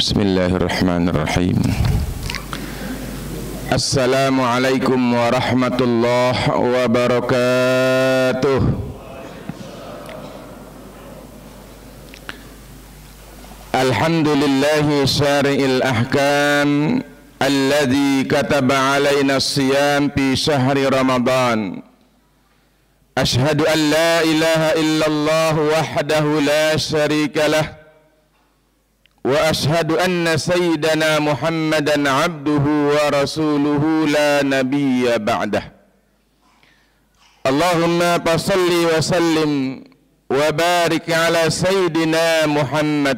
Bismillahirrahmanirrahim. Assalamualaikum warahmatullahi wabarakatuh. Alhamdulillahi syari'il ahkam alladzi kataba alaina as-siyam fi syahri Ramadan. Ashhadu an la ilaha illallah wahdahu la syarika lah. Wa ashhadu anna sayyidana Muhammadan abduhu wa rasuluhu la nabiyya ba'dah. Allahumma salli wa sallim wa barik ala sayyidina Muhammad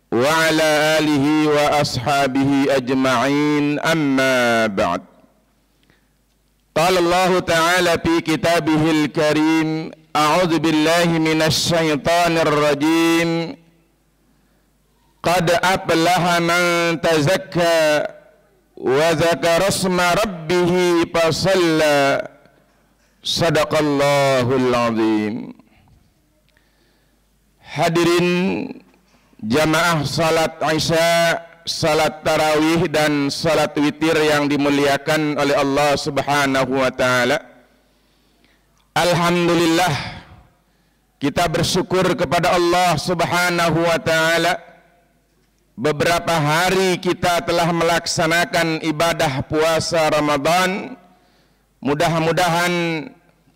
wa ala alihi wa ashabihi ajma'in, amma ba'd. Qala Allah ta'ala fi kitabihil karim, a'udzu billahi minasy syaithanir rajim. Qad aflaha man tazakka wa dzakara isma rabbih fasalla. Sadaqallahul azim. Hadirin jamaah salat Isya, salat tarawih dan salat witir yang dimuliakan oleh Allah Subhanahu wa taala. Alhamdulillah, kita bersyukur kepada Allah Subhanahu wa taala. Beberapa hari kita telah melaksanakan ibadah puasa Ramadan. Mudah-mudahan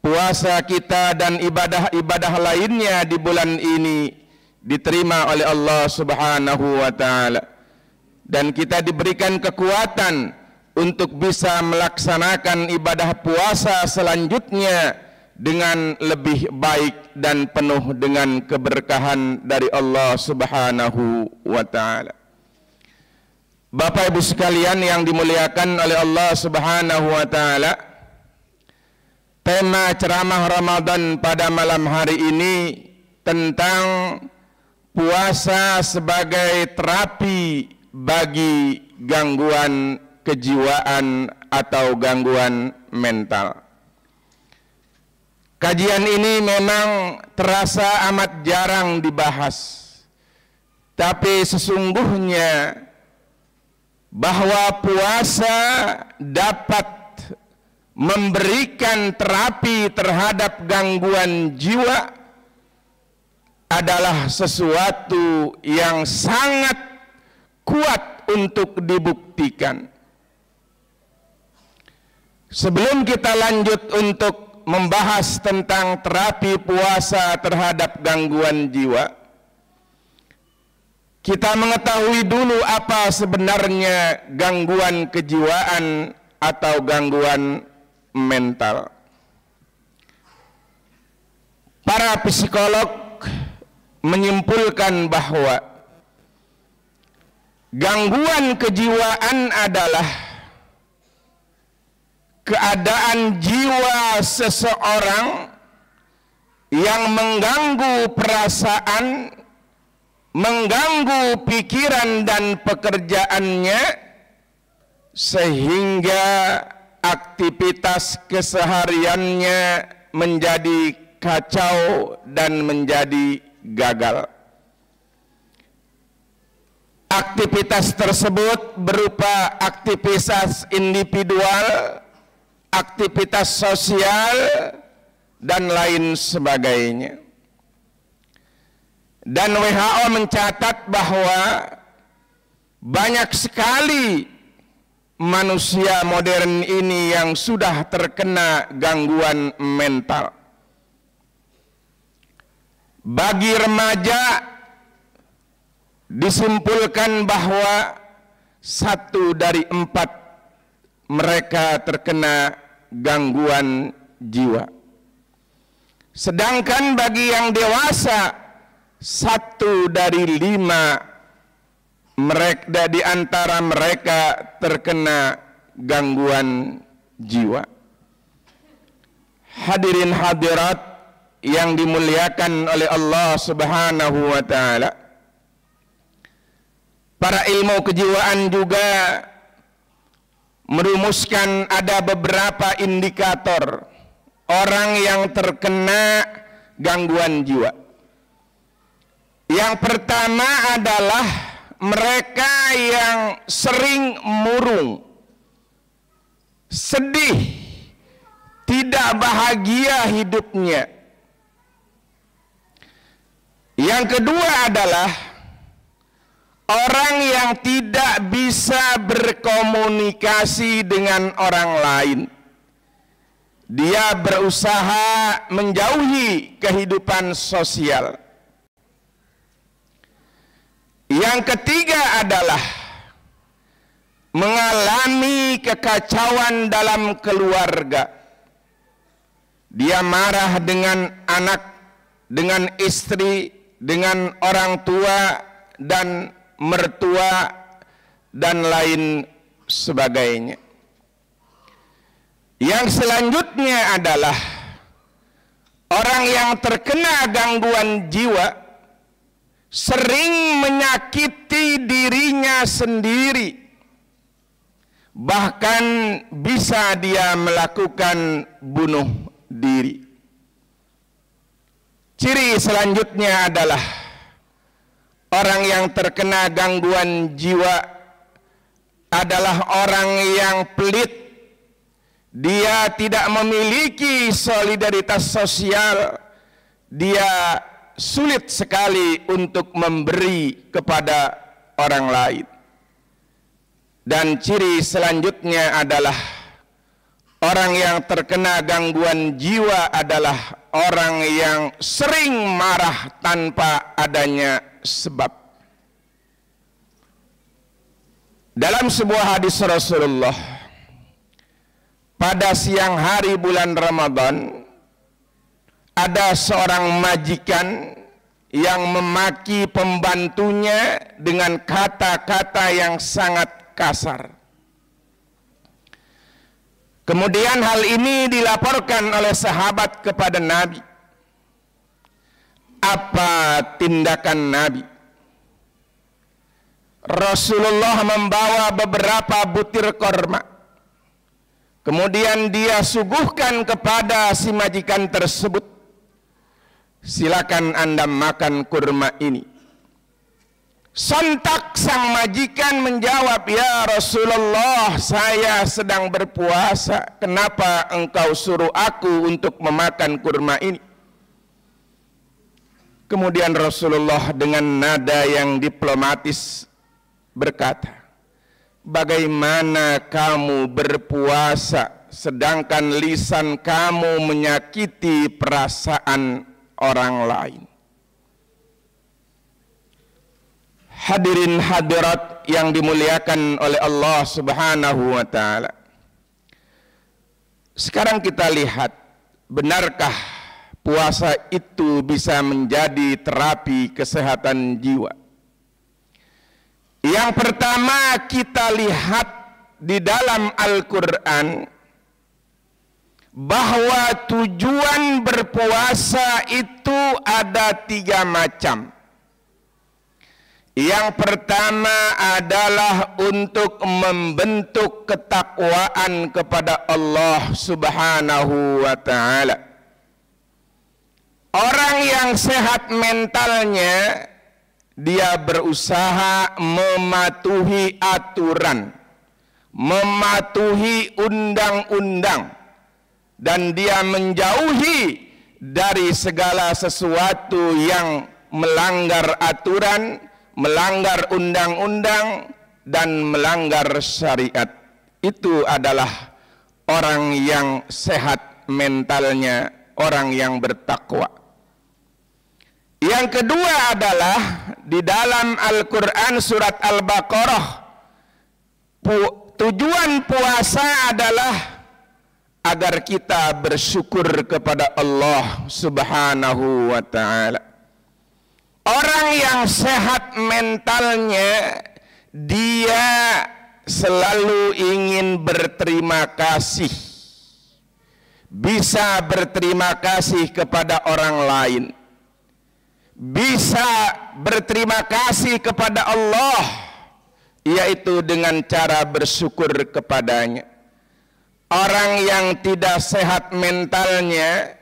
puasa kita dan ibadah-ibadah lainnya di bulan ini diterima oleh Allah Subhanahu wa taala, dan kita diberikan kekuatan untuk bisa melaksanakan ibadah puasa selanjutnya dengan lebih baik dan penuh dengan keberkahan dari Allah Subhanahu wa taala. Bapak Ibu sekalian yang dimuliakan oleh Allah Subhanahu wa taala, tema ceramah Ramadan pada malam hari ini tentang puasa sebagai terapi bagi gangguan kejiwaan atau gangguan mental. Kajian ini memang terasa amat jarang dibahas, tapi sesungguhnya bahwa puasa dapat memberikan terapi terhadap gangguan jiwa adalah sesuatu yang sangat kuat untuk dibuktikan. Sebelum kita lanjut untuk membahas tentang terapi puasa terhadap gangguan jiwa, kita mengetahui dulu apa sebenarnya gangguan kejiwaan atau gangguan mental. Para psikolog menyimpulkan bahwa gangguan kejiwaan adalah keadaan jiwa seseorang yang mengganggu perasaan, mengganggu pikiran dan pekerjaannya, sehingga aktivitas kesehariannya menjadi kacau dan menjadi gagal. Aktivitas tersebut berupa aktivitas individual, aktivitas sosial, dan lain sebagainya. Dan WHO mencatat bahwa banyak sekali manusia modern ini yang sudah terkena gangguan mental. Bagi remaja disimpulkan bahwa 1 dari 4 mereka terkena gangguan jiwa. Sedangkan bagi yang dewasa 1 dari 5 mereka di antara mereka terkena gangguan jiwa. Hadirin hadirat yang dimuliakan oleh Allah Subhanahu wa taala, para ilmu kejiwaan juga merumuskan ada beberapa indikator orang yang terkena gangguan jiwa. Yang pertama adalah mereka yang sering murung, sedih, tidak bahagia hidupnya. Yang kedua adalah orang yang tidak bisa berkomunikasi dengan orang lain. Dia berusaha menjauhi kehidupan sosial. Yang ketiga adalah mengalami kekacauan dalam keluarga. Dia marah dengan anak, dengan istri, dengan orang tua dan mertua dan lain sebagainya. Yang selanjutnya adalah orang yang terkena gangguan jiwa sering menyakiti dirinya sendiri, bahkan bisa dia melakukan bunuh diri. Ciri selanjutnya adalah orang yang terkena gangguan jiwa adalah orang yang pelit. Dia tidak memiliki solidaritas sosial. Dia sulit sekali untuk memberi kepada orang lain. Dan ciri selanjutnya adalah orang yang terkena gangguan jiwa adalah orang yang sering marah tanpa adanya sebab. Dalam sebuah hadis Rasulullah, pada siang hari bulan Ramadan, ada seorang majikan yang memaki pembantunya dengan kata-kata yang sangat kasar. Kemudian hal ini dilaporkan oleh sahabat kepada Nabi. Apa tindakan Nabi? Rasulullah membawa beberapa butir korma. Kemudian dia suguhkan kepada si majikan tersebut, silakan Anda makan kurma ini. Sontak sang majikan menjawab, ya Rasulullah, saya sedang berpuasa, kenapa engkau suruh aku untuk memakan kurma ini? Kemudian Rasulullah dengan nada yang diplomatis berkata, bagaimana kamu berpuasa sedangkan lisan kamu menyakiti perasaan orang lain? Hadirin hadirat yang dimuliakan oleh Allah Subhanahu wa taala. Sekarang kita lihat, benarkah puasa itu bisa menjadi terapi kesehatan jiwa? Yang pertama kita lihat di dalam Al-Quran bahwa tujuan berpuasa itu ada 3 macam. Yang pertama adalah untuk membentuk ketakwaan kepada Allah Subhanahu wa taala. Orang yang sehat mentalnya, dia berusaha mematuhi aturan, mematuhi undang-undang, dan dia menjauhi dari segala sesuatu yang melanggar aturan, melanggar undang-undang, dan melanggar syariat. Itu adalah orang yang sehat mentalnya, orang yang bertakwa. Yang kedua adalah di dalam Al-Quran surat Al-Baqarah, tujuan puasa adalah agar kita bersyukur kepada Allah Subhanahu wa taala. Orang yang sehat mentalnya, dia selalu ingin berterima kasih, bisa berterima kasih kepada orang lain, bisa berterima kasih kepada Allah, yaitu dengan cara bersyukur kepadanya. Orang yang tidak sehat mentalnya,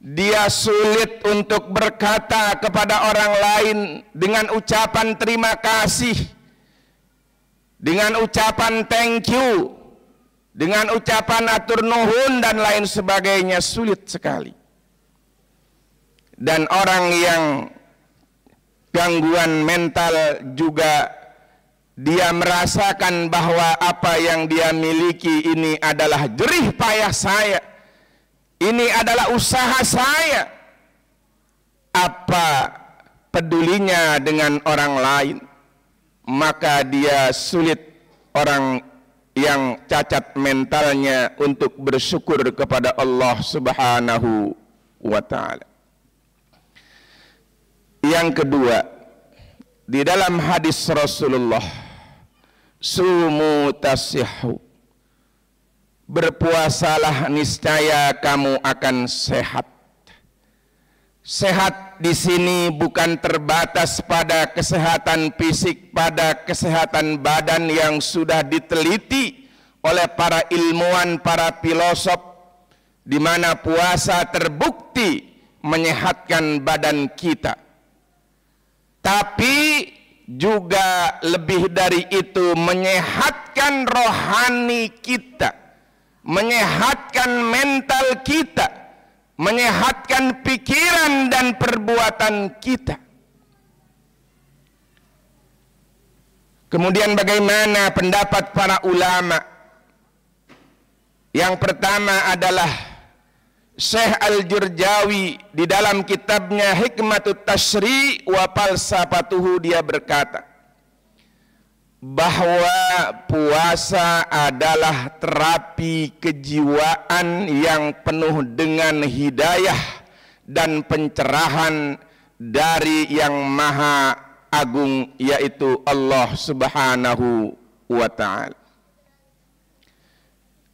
dia sulit untuk berkata kepada orang lain dengan ucapan terima kasih, dengan ucapan thank you, dengan ucapan atur nuhun dan lain sebagainya, sulit sekali. Dan orang yang gangguan mental juga dia merasakan bahwa apa yang dia miliki ini adalah jerih payah saya, ini adalah usaha saya. Apa pedulinya dengan orang lain? Maka dia sulit, orang yang cacat mentalnya, untuk bersyukur kepada Allah Subhanahu wa ta'ala. Yang kedua, di dalam hadis Rasulullah, sumu tasihhu, berpuasalah niscaya kamu akan sehat. Sehat di sini bukan terbatas pada kesehatan fisik, pada kesehatan badan yang sudah diteliti oleh para ilmuwan, para filosof, di mana puasa terbukti menyehatkan badan kita. Tapi juga lebih dari itu, menyehatkan rohani kita, menyehatkan mental kita, menyehatkan pikiran dan perbuatan kita. Kemudian bagaimana pendapat para ulama? Yang pertama adalah Syekh Al-Jurjawi di dalam kitabnya Hikmatut Tashri' wa Falsafatuhu, dia berkata bahwa puasa adalah terapi kejiwaan yang penuh dengan hidayah dan pencerahan dari Yang Maha Agung, yaitu Allah Subhanahu wa ta'ala.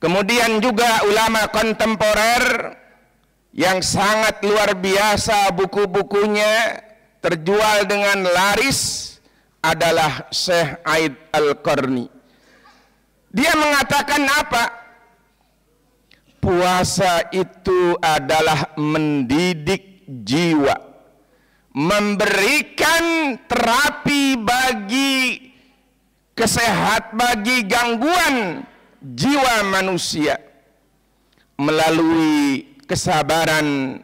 Kemudian juga ulama kontemporer yang sangat luar biasa, buku-bukunya terjual dengan laris, adalah Syekh Aid Al-Qarni. Dia mengatakan apa? Puasa itu adalah mendidik jiwa, memberikan terapi bagi bagi gangguan jiwa manusia melalui kesabaran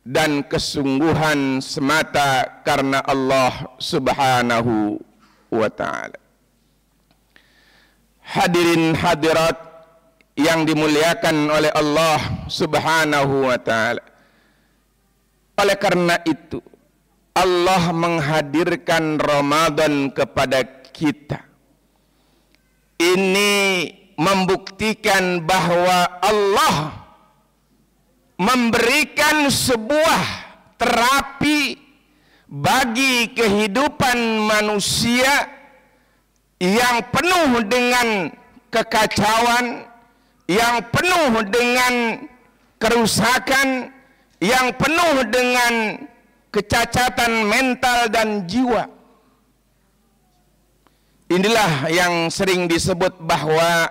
dan kesungguhan semata karena Allah Subhanahu wa ta'ala. Hadirin hadirat yang dimuliakan oleh Allah Subhanahu wa ta'ala, oleh karena itu Allah menghadirkan Ramadan kepada kita. Ini membuktikan bahwa Allah memberikan sebuah terapi bagi kehidupan manusia yang penuh dengan kekacauan, yang penuh dengan kerusakan, yang penuh dengan kecacatan mental dan jiwa. Inilah yang sering disebut bahwa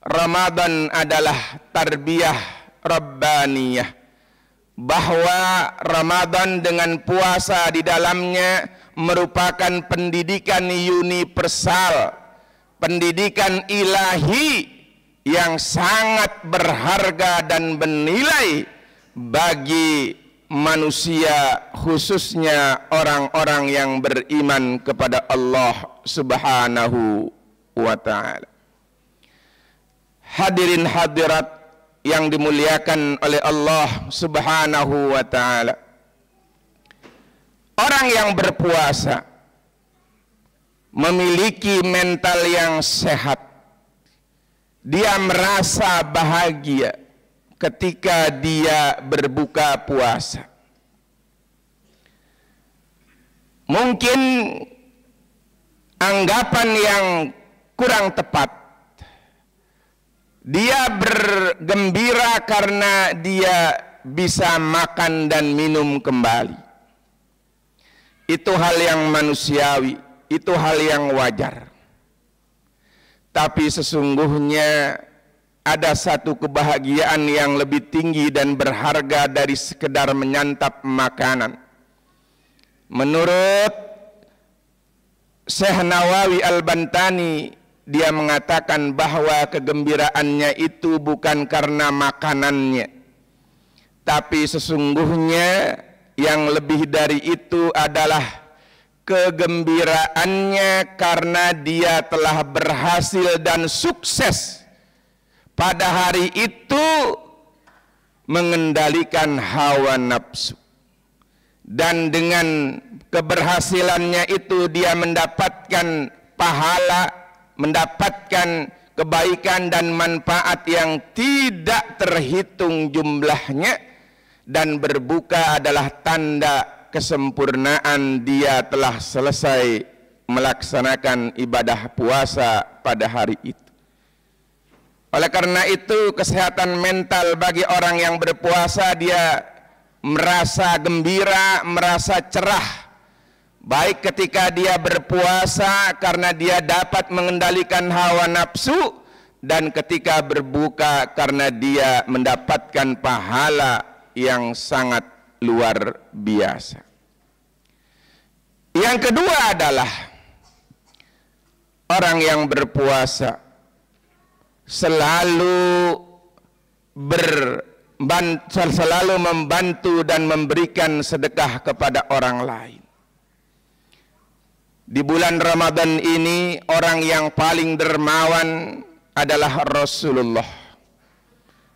Ramadan adalah tarbiyah Rabbaniyah, bahwa Ramadan dengan puasa di dalamnya merupakan pendidikan universal, pendidikan ilahi yang sangat berharga dan bernilai bagi manusia, khususnya orang-orang yang beriman kepada Allah Subhanahu wa ta'ala. Hadirin hadirat yang dimuliakan oleh Allah Subhanahu wa ta'ala, orang yang berpuasa memiliki mental yang sehat. Dia merasa bahagia ketika dia berbuka puasa. Mungkin anggapan yang kurang tepat, dia bergembira karena dia bisa makan dan minum kembali. Itu hal yang manusiawi, itu hal yang wajar. Tapi sesungguhnya ada satu kebahagiaan yang lebih tinggi dan berharga dari sekedar menyantap makanan. Menurut Syekh Nawawi Al-Bantani, dia mengatakan bahwa kegembiraannya itu bukan karena makanannya, tapi sesungguhnya yang lebih dari itu adalah kegembiraannya karena dia telah berhasil dan sukses pada hari itu mengendalikan hawa nafsu. Dan dengan keberhasilannya itu dia mendapatkan pahala, mendapatkan kebaikan dan manfaat yang tidak terhitung jumlahnya, dan berbuka adalah tanda kesempurnaan dia telah selesai melaksanakan ibadah puasa pada hari itu. Oleh karena itu, kesehatan mental bagi orang yang berpuasa, dia merasa gembira, merasa cerah, baik ketika dia berpuasa karena dia dapat mengendalikan hawa nafsu, dan ketika berbuka karena dia mendapatkan pahala yang sangat luar biasa. Yang kedua adalah orang yang berpuasa selalu membantu dan memberikan sedekah kepada orang lain. Di bulan Ramadan ini orang yang paling dermawan adalah Rasulullah.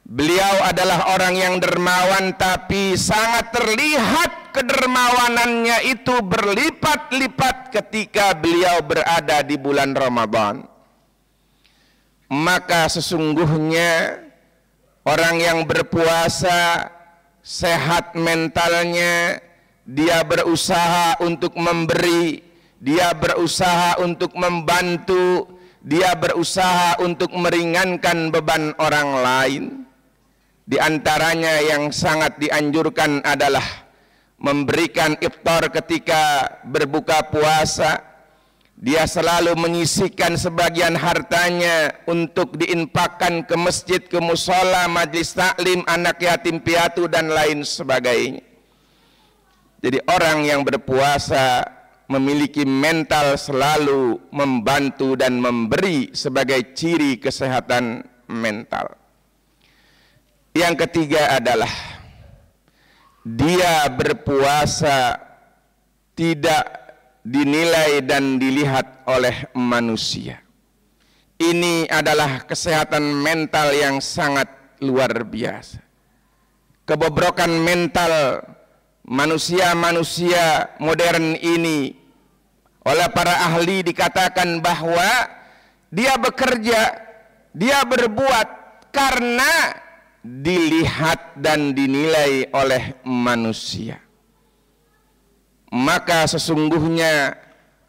Beliau adalah orang yang dermawan, tapi sangat terlihat kedermawanannya itu berlipat-lipat ketika beliau berada di bulan Ramadan. Maka sesungguhnya orang yang berpuasa sehat mentalnya, dia berusaha untuk memberi, dia berusaha untuk membantu, dia berusaha untuk meringankan beban orang lain. Di antaranya yang sangat dianjurkan adalah memberikan iftar ketika berbuka puasa. Dia selalu menyisihkan sebagian hartanya untuk diinfakkan ke masjid, ke musola, majlis taklim, anak yatim piatu, dan lain sebagainya. Jadi orang yang berpuasa memiliki mental selalu membantu dan memberi sebagai ciri kesehatan mental. Yang ketiga adalah dia berpuasa tidak dinilai dan dilihat oleh manusia. Ini adalah kesehatan mental yang sangat luar biasa. Kebobrokan mental manusia-manusia modern ini oleh para ahli dikatakan bahwa dia bekerja, dia berbuat karena dilihat dan dinilai oleh manusia. Maka sesungguhnya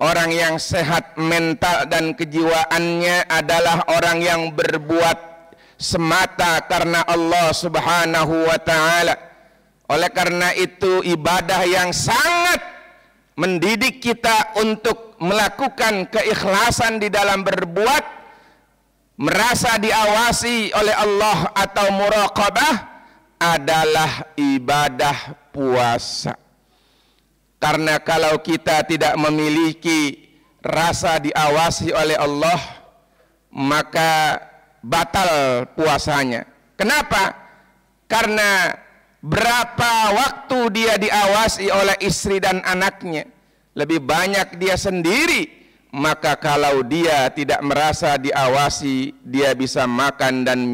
orang yang sehat mental dan kejiwaannya adalah orang yang berbuat semata karena Allah Subhanahu wa ta'ala. Oleh karena itu ibadah yang sangat mendidik kita untuk melakukan keikhlasan di dalam berbuat, merasa diawasi oleh Allah atau muraqabah, adalah ibadah puasa. Karena kalau kita tidak memiliki rasa diawasi oleh Allah, maka batal puasanya. Kenapa? Karena berapa waktu dia diawasi oleh istri dan anaknya, lebih banyak dia sendiri. Maka kalau dia tidak merasa diawasi, dia bisa makan dan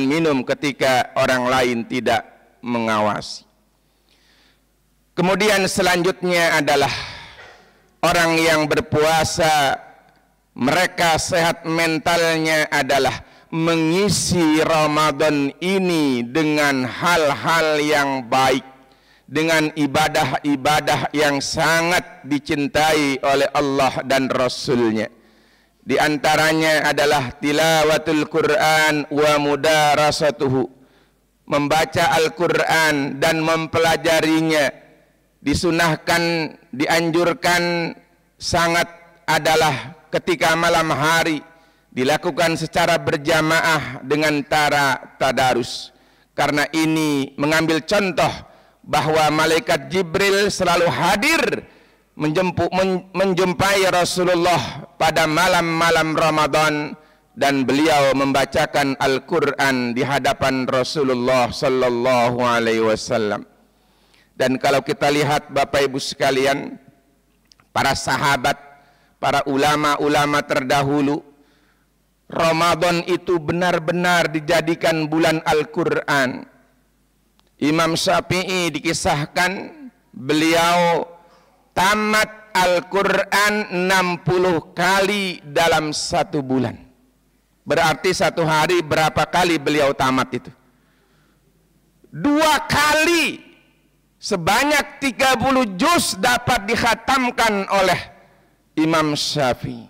minum ketika orang lain tidak mengawasi. Kemudian selanjutnya adalah orang yang berpuasa, mereka sehat mentalnya adalah mengisi Ramadan ini dengan hal-hal yang baik, dengan ibadah-ibadah yang sangat dicintai oleh Allah dan Rasul-Nya. Di antaranya adalah tilawatul Quran wa mudarasatuhu, membaca Al-Quran dan mempelajarinya. Disunahkan, dianjurkan sangat adalah ketika malam hari, dilakukan secara berjamaah dengan cara tadarus. Karena ini mengambil contoh bahwa malaikat Jibril selalu hadir menjumpai Rasulullah pada malam-malam Ramadan, dan beliau membacakan Al-Quran di hadapan Rasulullah sallallahu alaihi wasallam. Dan kalau kita lihat Bapak Ibu sekalian, para sahabat, para ulama-ulama terdahulu, Ramadan itu benar-benar dijadikan bulan Al-Quran. Imam Syafi'i dikisahkan beliau tamat Al-Quran 60 kali dalam satu bulan. Berarti satu hari berapa kali beliau tamat itu? 2 kali. Sebanyak 30 juz dapat dikhatamkan oleh Imam Syafi'i.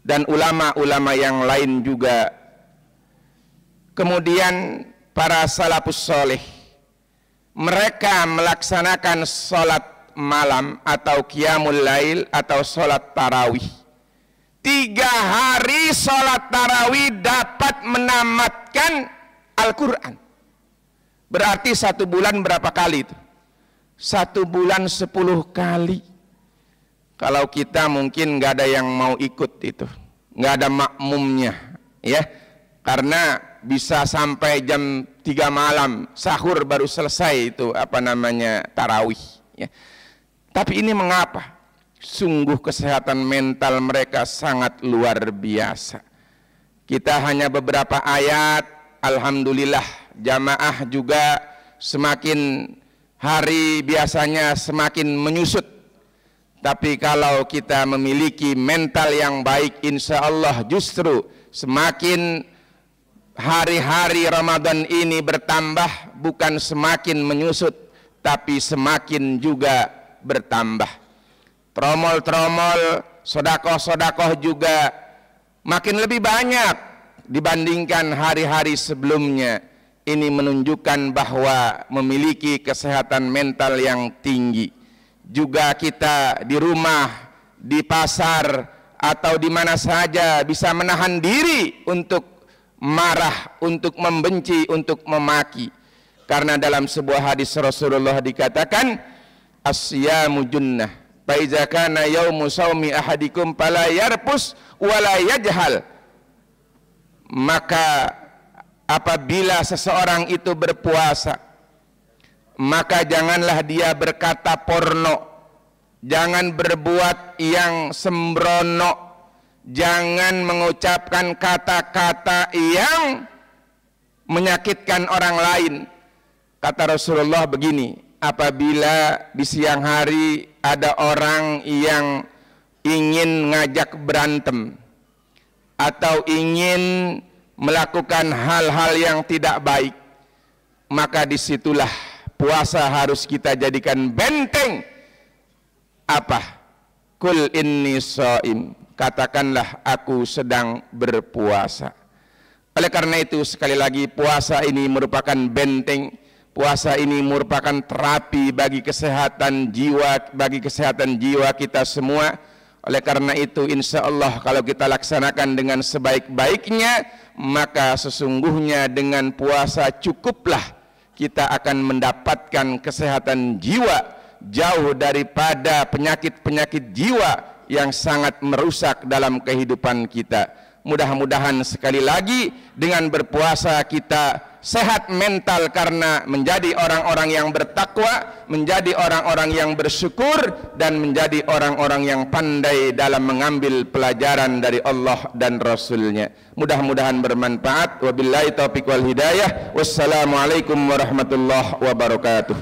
Dan ulama-ulama yang lain juga. Kemudian para salafus soleh, mereka melaksanakan sholat malam atau qiyamul lail atau sholat tarawih. 3 hari sholat tarawih dapat menamatkan Al-Quran. Berarti 1 bulan berapa kali itu? 1 bulan 10 kali. Kalau kita mungkin nggak ada yang mau ikut itu, nggak ada makmumnya, ya, karena bisa sampai jam 3 malam sahur baru selesai itu tarawih. Ya. Tapi ini mengapa? Sungguh kesehatan mental mereka sangat luar biasa. Kita hanya beberapa ayat, alhamdulillah jamaah juga semakin hari biasanya semakin menyusut. Tapi kalau kita memiliki mental yang baik, insya Allah justru semakin hari-hari Ramadan ini bertambah, bukan semakin menyusut, tapi semakin juga bertambah. Tromol-tromol, sodakoh-sodakoh juga makin lebih banyak dibandingkan hari-hari sebelumnya. Ini menunjukkan bahwa memiliki kesehatan mental yang tinggi. Juga kita di rumah, di pasar, atau di mana saja bisa menahan diri untuk marah, untuk membenci, untuk memaki. Karena dalam sebuah hadis Rasulullah dikatakan, as-siyamu junnah, fa iza kana yaumu shaumi ahadikum fala yarpus wala yajhal. Maka apabila seseorang itu berpuasa, maka janganlah dia berkata porno, jangan berbuat yang sembrono, jangan mengucapkan kata-kata yang menyakitkan orang lain. Kata Rasulullah begini, apabila di siang hari ada orang yang ingin ngajak berantem atau ingin melakukan hal-hal yang tidak baik, maka disitulah puasa harus kita jadikan benteng. Apa? Kul inni shaim, katakanlah aku sedang berpuasa. Oleh karena itu sekali lagi, puasa ini merupakan benteng. Puasa ini merupakan terapi bagi kesehatan jiwa kita semua. Oleh karena itu insya Allah kalau kita laksanakan dengan sebaik-baiknya, maka sesungguhnya dengan puasa cukuplah kita akan mendapatkan kesehatan jiwa, jauh daripada penyakit-penyakit jiwa yang sangat merusak dalam kehidupan kita. Mudah-mudahan sekali lagi dengan berpuasa kita sehat mental, karena menjadi orang-orang yang bertakwa, menjadi orang-orang yang bersyukur, dan menjadi orang-orang yang pandai dalam mengambil pelajaran dari Allah dan Rasulnya. Mudah-mudahan bermanfaat. Wabillahi taufiq wal hidayah. Wassalamualaikum warahmatullahi wabarakatuh.